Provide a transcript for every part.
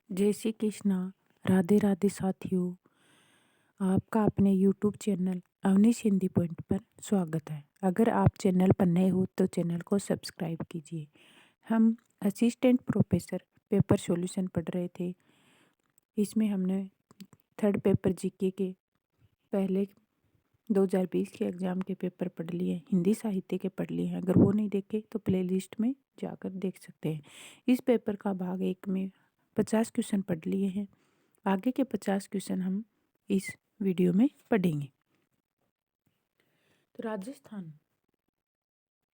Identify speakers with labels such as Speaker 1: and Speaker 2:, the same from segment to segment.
Speaker 1: जय श्री कृष्णा। राधे राधे साथियों। आपका अपने YouTube channel Avnish Hindi point पर स्वागत है। अगर आप चैनल पर नए हो तो चैनल को सब्सक्राइब कीजिए। हम असिस्टेंट प्रोफेसर पेपर सॉल्यूशन पढ़ रहे थे। इसमें हमने थर्ड पेपर जीके के पहले 2020 के एग्ज़ाम के पेपर पढ़ लिए, हिंदी साहित्य के पढ़ लिए हैं। अगर वो नहीं देखे तो प्लेलिस्ट में जाकर देख सकते हैं। इस पेपर का भाग 1 में 50 क्वेश्चन पढ़ लिए हैं। आगे के 50 क्वेश्चन हम इस वीडियो में पढ़ेंगे। तो राजस्थान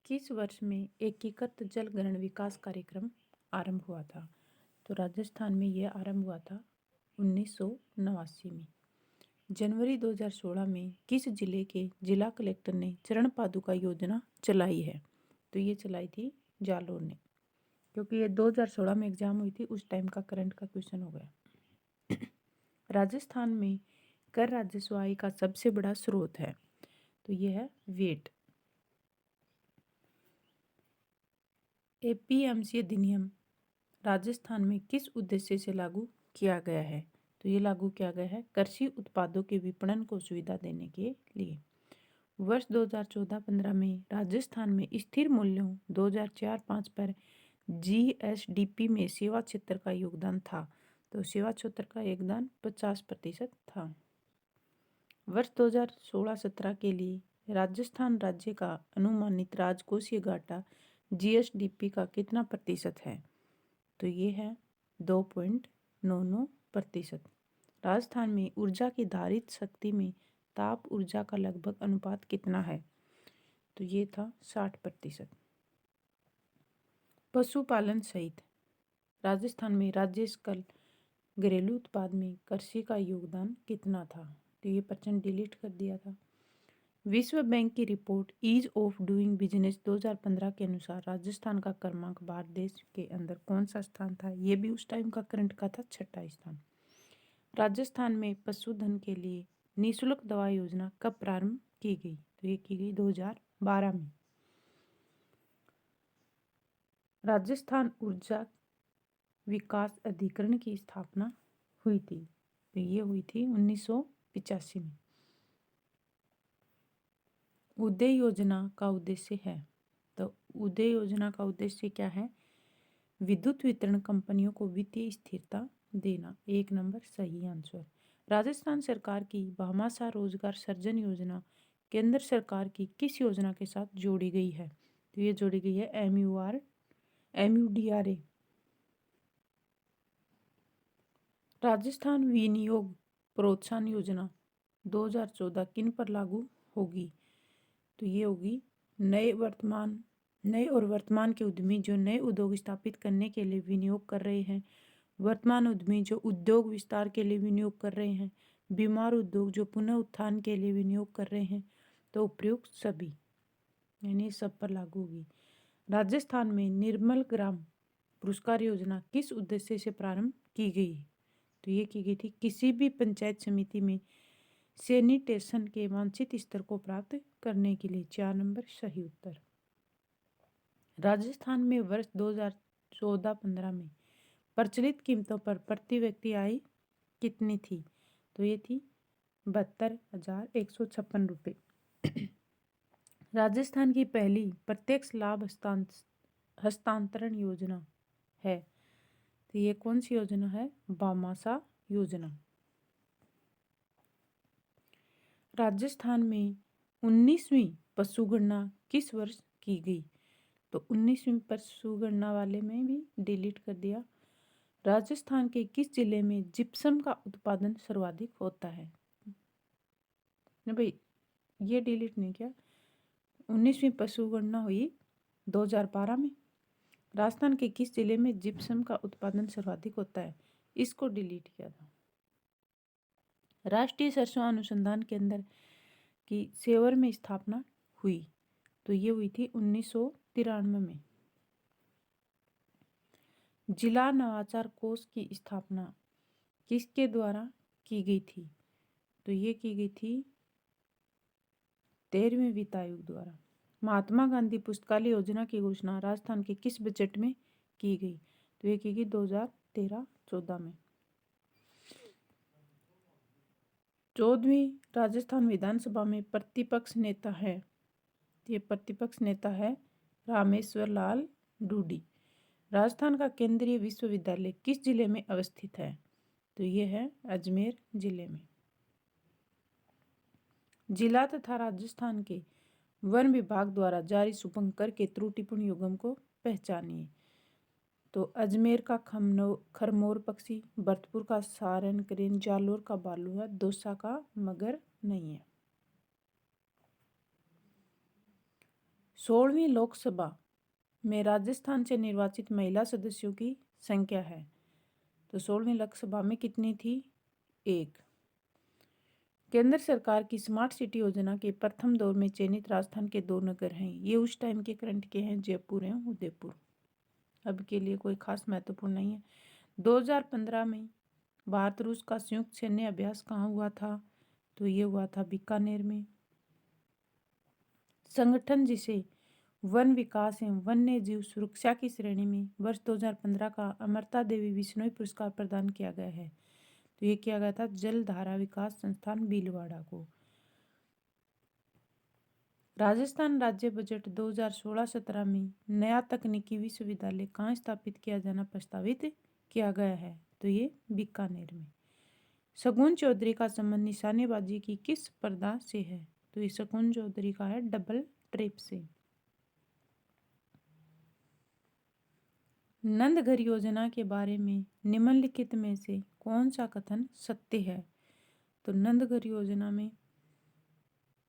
Speaker 1: किस वर्ष में एकीकृत जल ग्रहण विकास कार्यक्रम आरंभ हुआ था? तो राजस्थान में यह आरंभ हुआ था 1989 में। जनवरी 2016 में किस जिले के जिला कलेक्टर ने चरण पादुका योजना चलाई है? तो ये चलाई थी जालोर ने, क्योंकि ये 2016 में एग्जाम हुई थी, उस टाइम का करंट का क्वेश्चन हो गया। राजस्थान में कर राजस्व आय का सबसे बड़ा स्रोत है, तो ये है वेट। एपीएमसी अधिनियम राजस्थान में किस उद्देश्य से लागू किया गया है? तो ये लागू किया गया है कृषि उत्पादों के विपणन को सुविधा देने के लिए। वर्ष 2014-15 में राजस्थान में स्थिर मूल्यों 2004-5 पर जीएसडीपी में सेवा क्षेत्र का योगदान था, तो सेवा क्षेत्र का योगदान 50% था। वर्ष 2016-17 के लिए राजस्थान राज्य का अनुमानित राजकोषीय घाटा जीएसडीपी का कितना प्रतिशत है? तो ये है 2.99%। राजस्थान में ऊर्जा की धारित शक्ति में ताप ऊर्जा का लगभग अनुपात कितना है? तो ये था 60%। पशुपालन सहित राजस्थान में राज्य सकल घरेलू उत्पाद में कृषि का योगदान कितना था? तो ये % डिलीट कर दिया था। विश्व बैंक की report ease of doing business 2015 के अनुसार राजस्थान का क्रमांक भारत देश के अंदर कौन सा स्थान था? ये भी उस टाइम का करंट का था 6ठा स्थान। राजस्थान में पशुधन के लिए निःशुल्क दवा योजना कब प्रारंभ की गई? तो ये की गई 2012 में। राजस्थान ऊर्जा विकास अधिकरण की स्थापना हुई थी, तो ये हुई थी 1985 में। उदय योजना का उद्देश्य है, तो उदय योजना का उद्देश्य क्या है? विद्युत वितरण कंपनियों को वित्तीय स्थिरता देना। 1 नंबर सही आंसर। राजस्थान सरकार की भामाशाह रोजगार सृजन योजना केंद्र सरकार की किस योजना के साथ जोड़ी गई है? तो ये जोड़ी गई है MUDRA। राजस्थान विनियोग प्रोत्साहन योजना 2014 किन पर लागू होगी? तो ये होगी नए और वर्तमान के उद्यमी जो नए उद्योग स्थापित करने के लिए विनियोग कर रहे हैं, वर्तमान उद्यमी जो उद्योग विस्तार के लिए विनियोग कर रहे हैं, बीमार उद्योग जो पुनः उत्थान के लिए विनियोग कर रहे हैं, तो उपयुक्त सभी, यानी सब पर लागू होगी। राजस्थान में निर्मल ग्राम पुरस्कार योजना किस उद्देश्य से प्रारंभ की गई? तो ये की गई थी किसी भी पंचायत समिति में सैनिटेशन के वांछित स्तर को प्राप्त करने के लिए। 4 नंबर सही उत्तर। राजस्थान में वर्ष 2014-15 में प्रचलित कीमतों पर प्रति व्यक्ति आय कितनी थी? तो ये थी 72,156 रुपये। राजस्थान की पहली प्रत्यक्ष लाभ हस्तांतरण योजना है, तो ये कौन सी योजना है? भामाशाह योजना। राजस्थान में 19वीं पशुगणना किस वर्ष की गई? तो 19वीं पशुगणना वाले में भी डिलीट कर दिया। राजस्थान के किस जिले में जिप्सम का उत्पादन सर्वाधिक होता है? ना भाई, ये डिलीट नहीं किया। 19वीं पशुगणना हुई 2012 में। राजस्थान के किस जिले में जिप्सम का उत्पादन सर्वाधिक होता है? इसको डिलीट किया था। राष्ट्रीय सरसों अनुसंधान केंद्र की सेवर में स्थापना हुई, तो ये हुई थी 1993 में। जिला नवाचार कोष की स्थापना किसके द्वारा की गई थी? तो ये की गई थी 13वें वित्त आयोग द्वारा। महात्मा गांधी पुस्तकालय योजना की घोषणा राजस्थान के किस बजट में की गई? तो ये की गई 2013-14 में। 14वीं राजस्थान विधानसभा में प्रतिपक्ष नेता है, ये प्रतिपक्ष नेता है रामेश्वर लाल डूडी। राजस्थान का केंद्रीय विश्वविद्यालय किस जिले में अवस्थित है? तो ये है अजमेर जिले में। जिला तथा राजस्थान के वन विभाग द्वारा जारी शुभंकर के त्रुटिपूर्ण युग्म को पहचानिए। तो अजमेर का खरमोर पक्षी, भरतपुर का सारन करेन, जालोर का बालू है, दौसा का मगर नहीं है। 16वीं लोकसभा में राजस्थान से निर्वाचित महिला सदस्यों की संख्या है। तो 16वीं लोकसभा में कितनी थी? 1। केंद्र सरकार की स्मार्ट सिटी योजना के प्रथम दौर में चयनित राजस्थान के 2 नगर हैं। ये उस टाइम के करंट के हैं, जयपुर एवं उदयपुर। अब के लिए कोई खास महत्वपूर्ण नहीं है। 2015 में भारत रूस का संयुक्त सैन्य अभ्यास कहाँ हुआ था? तो ये हुआ था बीकानेर में। संगठन जिसे वन विकास एवं वन्य जीव सुरक्षा की श्रेणी में वर्ष 2015 का अमृता देवी बिश्नोई पुरस्कार प्रदान किया गया है। तो ये किया गया था जलधारा विकास संस्थान भीलवाड़ा को। राजस्थान राज्य बजट 2016-17 में नया तकनीकी विश्वविद्यालय कहाँ स्थापित किया जाना प्रस्तावित किया गया है? तो ये बीकानेर में। शगुन चौधरी का संबंध निशानेबाजी की किस स्पर्धा से है? तो ये शगुन चौधरी का है डबल ट्रिप से। नंदघर योजना के बारे में निम्नलिखित में से कौन सा कथन सत्य है? तो नंदघर योजना में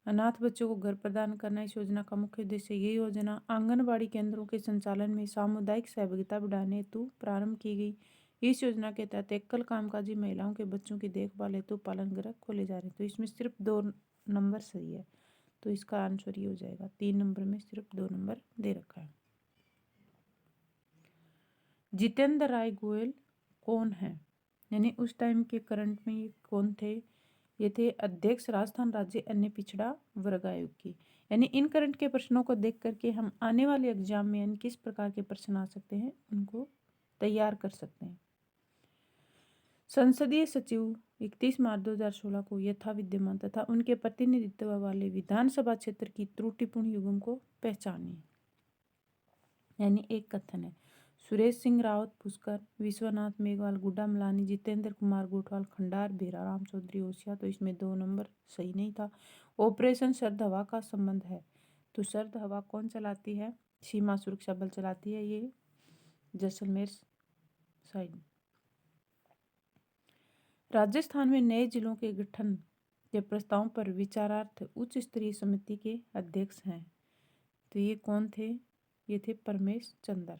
Speaker 1: अनाथ बच्चों को घर प्रदान करना इस योजना का मुख्य उद्देश्य। ये योजना आंगनबाड़ी केंद्रों के संचालन में सामुदायिक सहभागिता बढ़ाने हेतु प्रारंभ की गई। इस योजना के तहत एकल कामकाजी महिलाओं के बच्चों की देखभाल हेतु पालन गृह खोले जा रहे हैं। तो इसमें सिर्फ 2 नंबर सही है, तो इसका आंसर ये हो जाएगा। 3 नंबर में सिर्फ 2 नंबर दे रखा है। जितेंद्र राय गोयल कौन है? यानी उस टाइम के करंट में ये कौन थे? ये थे अध्यक्ष राजस्थान राज्य अन्य पिछड़ा वर्ग आयोग की। यानी इन करंट के प्रश्नों को देख करके हम आने वाले एग्जाम में यानी किस प्रकार के प्रश्न आ सकते हैं उनको तैयार कर सकते हैं। संसदीय सचिव 31 मार्च 2016 को यथा विद्यमान तथा उनके प्रतिनिधित्व वाले विधानसभा क्षेत्र की त्रुटिपूर्ण युग्म को पहचानिए। यानी एक कथन है सुरेश सिंह रावत पुष्कर, विश्वनाथ मेघवाल, गुड्डा मलानी, जितेंद्र कुमार गोठवाल, खंडार बेरा, राम चौधरी ओसिया। तो इसमें 2 नंबर सही नहीं था। ऑपरेशन सर्द हवा का संबंध है। तो सर्द हवा कौन चलाती है? सीमा सुरक्षा बल चलाती है, ये जैसलमेर साइड। राजस्थान में नए जिलों के गठन के प्रस्तावों पर विचारार्थ उच्च स्तरीय समिति के अध्यक्ष हैं। तो ये कौन थे? ये थे परमेश चंद्र।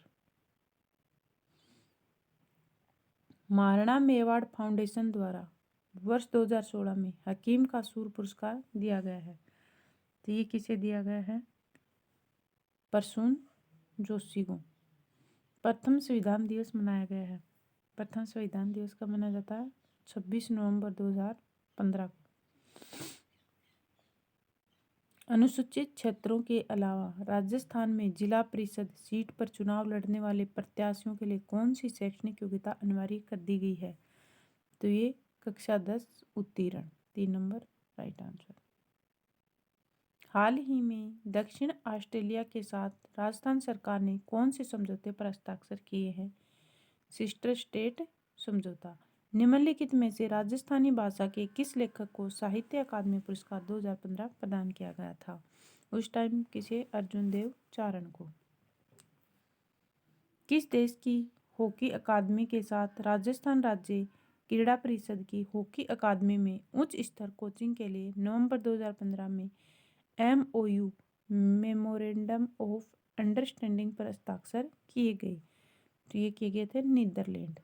Speaker 1: महाराणा मेवाड़ फाउंडेशन द्वारा वर्ष 2016 में हकीम का सूर पुरस्कार दिया गया है। तो ये किसे दिया गया है? प्रसून जोशी को। प्रथम संविधान दिवस मनाया गया है। प्रथम संविधान दिवस कब मनाया जाता है? 26 नवंबर 2015 को। अनुसूचित क्षेत्रों के अलावा राजस्थान में जिला परिषद सीट पर चुनाव लड़ने वाले प्रत्याशियों के लिए कौन सी शैक्षणिक योग्यता अनिवार्य कर दी गई है? तो ये कक्षा 10 उत्तीर्ण। 3 नंबर राइट आंसर। हाल ही में दक्षिण ऑस्ट्रेलिया के साथ राजस्थान सरकार ने कौन से समझौते पर हस्ताक्षर किए हैं? सिस्टर स्टेट समझौता। निम्नलिखित में से राजस्थानी भाषा के किस लेखक को साहित्य अकादमी पुरस्कार 2015 प्रदान किया गया था? उस टाइम किसे? अर्जुन देव चारण को। किस देश की हॉकी अकादमी के साथ राजस्थान राज्य क्रीड़ा परिषद की हॉकी अकादमी में उच्च स्तर कोचिंग के लिए नवंबर 2015 में MOU मेमोरेंडम ऑफ अंडरस्टैंडिंग पर हस्ताक्षर किए गए? तो ये किए गए थे नीदरलैंड।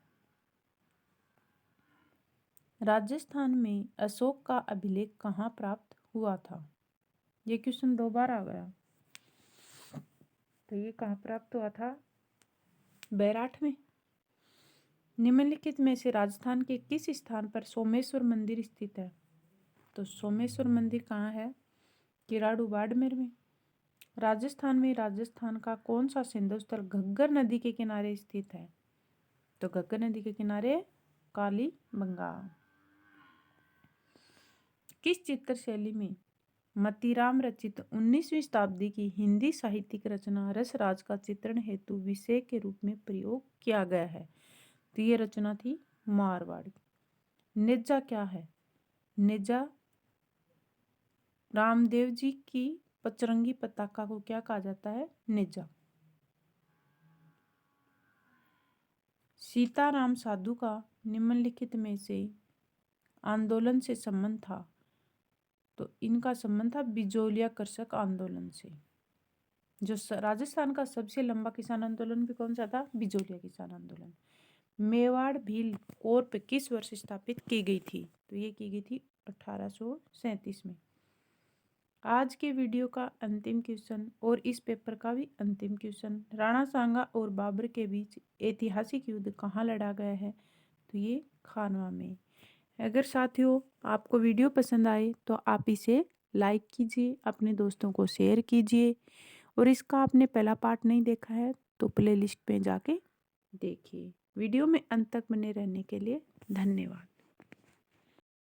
Speaker 1: राजस्थान में अशोक का अभिलेख कहाँ प्राप्त हुआ था? ये क्वेश्चन 2 बार आ गया। तो ये कहाँ प्राप्त हुआ था? बैराठ में। निम्नलिखित में से राजस्थान के किस स्थान पर सोमेश्वर मंदिर स्थित है? तो सोमेश्वर मंदिर कहाँ है? किराड़ू बाड़मेर में। राजस्थान में राजस्थान का कौन सा सिंधु स्थल घग्गर नदी के किनारे स्थित है? तो घग्गर नदी के किनारे कालीबंगा। किस चित्र शैली में मतीराम रचित 19वीं शताब्दी की हिंदी साहित्यिक रचना रसराज का चित्रण हेतु विषय के रूप में प्रयोग किया गया है? तो ये रचना थी मारवाड़ी। नेजा क्या है? नेजा रामदेव जी की पचरंगी पताका को क्या कहा जाता है? नेजा। सीताराम साधु का निम्नलिखित में से आंदोलन से संबंध था? तो इनका संबंध था बिजोलिया कृषक आंदोलन से। जो राजस्थान का सबसे लंबा किसान आंदोलन भी कौन सा था? बिजोलिया किसान आंदोलन। मेवाड़ भील कोर्प किस वर्ष स्थापित की गई थी? तो ये की गई थी 1837 में। आज के वीडियो का अंतिम क्वेश्चन और इस पेपर का भी अंतिम क्वेश्चन, राणा सांगा और बाबर के बीच ऐतिहासिक युद्ध कहाँ लड़ा गया है? तो ये खानवा में। अगर साथियों आपको वीडियो पसंद आए तो आप इसे लाइक कीजिए, अपने दोस्तों को शेयर कीजिए, और इसका आपने पहला पार्ट नहीं देखा है तो प्लेलिस्ट में जाके देखिए। वीडियो में अंत तक बने रहने के लिए धन्यवाद।